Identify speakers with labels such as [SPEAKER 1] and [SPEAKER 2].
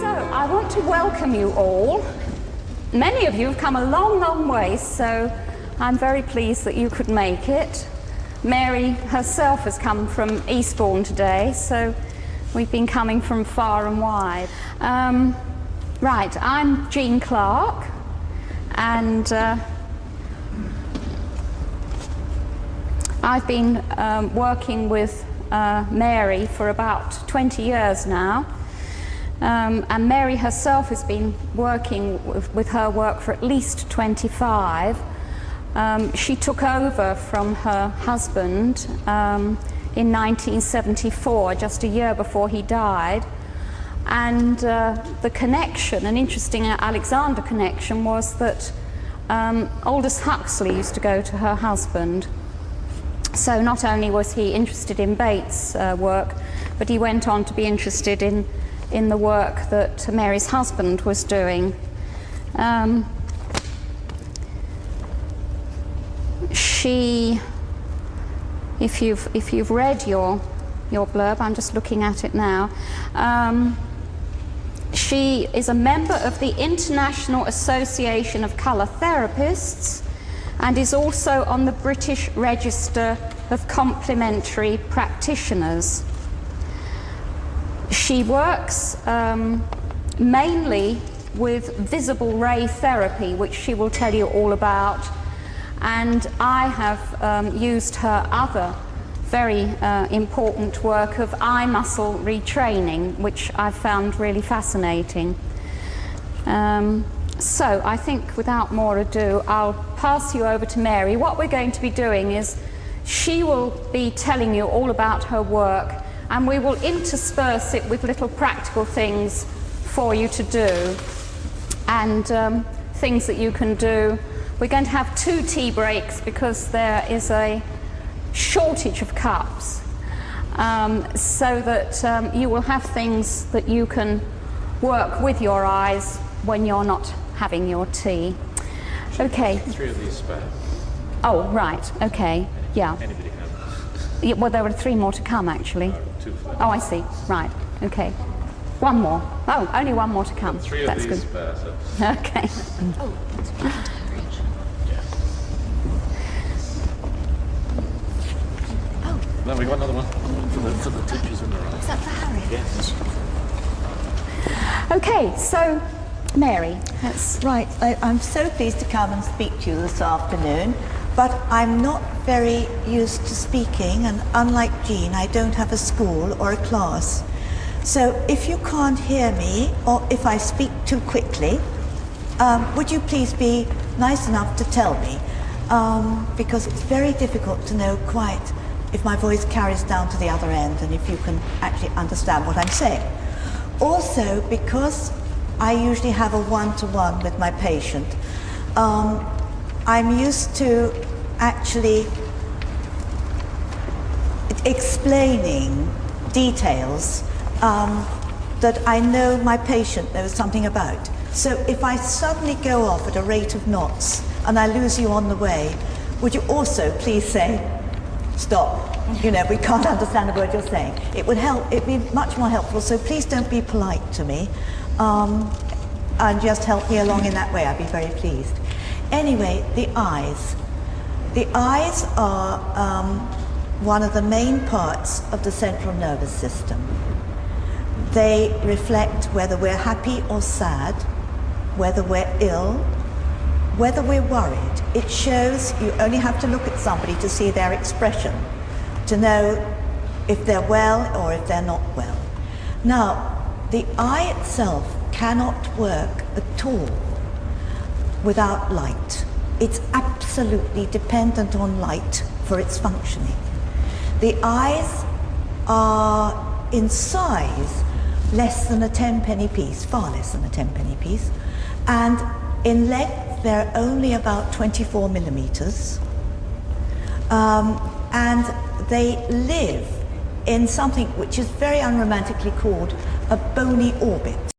[SPEAKER 1] So, I want to welcome you all. Many of you have come a long, long way, so I'm very pleased that you could make it. Mary herself has come from Eastbourne today, so we've been coming from far and wide. Right, I'm Jean Clark, and I've been working with Mary for about 20 years now. And Mary herself has been working with her work for at least 25. She took over from her husband in 1974, just a year before he died. And the connection, an interesting Alexander connection, was that Aldous Huxley used to go to her husband. So not only was he interested in Bates' work, but he went on to be interested in the work that Mary's husband was doing. If you've read your blurb, I'm just looking at it now. She is a member of the International Association of Colour Therapists and is also on the British Register of Complementary Practitioners. She works mainly with visible ray therapy, which she will tell you all about, and I have used her other very important work of eye muscle retraining, which I've found really fascinating. So I think without more ado, I'll pass you over to Mary. What we're going to be doing is she will be telling you all about her work, and we will intersperse it with little practical things for you to do, and things that you can do. We're going to have 2 tea breaks because there is a shortage of cups, so that you will have things that you can work with your eyes when you're not having your tea. Okay.
[SPEAKER 2] 3 of these spare.
[SPEAKER 1] Oh, right. Okay. Yeah.
[SPEAKER 2] Anybody can.
[SPEAKER 1] Yeah, well, there are 3 more to come, actually.
[SPEAKER 2] 2 for them.
[SPEAKER 1] Oh, I see. Right. Okay. 1 more. Oh, only 1 more to come.
[SPEAKER 2] 3 of
[SPEAKER 1] That's
[SPEAKER 2] these
[SPEAKER 1] good.
[SPEAKER 2] spare. So.
[SPEAKER 1] Okay.
[SPEAKER 3] Oh, that's right.
[SPEAKER 2] No, we got another one for the teachers in the right.
[SPEAKER 3] Is that for Harry?
[SPEAKER 2] Yes.
[SPEAKER 1] Okay, so Mary, that's
[SPEAKER 4] Right, I'm so pleased to come and speak to you this afternoon, but I'm not very used to speaking, and unlike Jean, I don't have a school or a class. So if you can't hear me, or if I speak too quickly, would you please be nice enough to tell me? Because it's very difficult to know quite if my voice carries down to the other end and if you can actually understand what I'm saying. Also, because I usually have a one-to-one with my patient, I'm used to actually explaining details that I know my patient knows something about. So if I suddenly go off at a rate of knots and I lose you on the way, would you also please say, stop? You know, we can't understand a word you're saying. It would help, it'd be much more helpful, so please don't be polite to me, and just help me along in that way. I'd be very pleased. Anyway, the eyes. The eyes are one of the main parts of the central nervous system. They reflect whether we're happy or sad, whether we're ill, whether we're worried. It shows you only have to look at somebody to see their expression, to know if they're well or if they're not well. Now, the eye itself cannot work at all without light. It's absolutely dependent on light for its functioning. The eyes are in size less than a 10-penny piece, far less than a 10-penny piece, and in length they're only about 24 millimeters, and they live in something which is very unromantically called a bony orbit.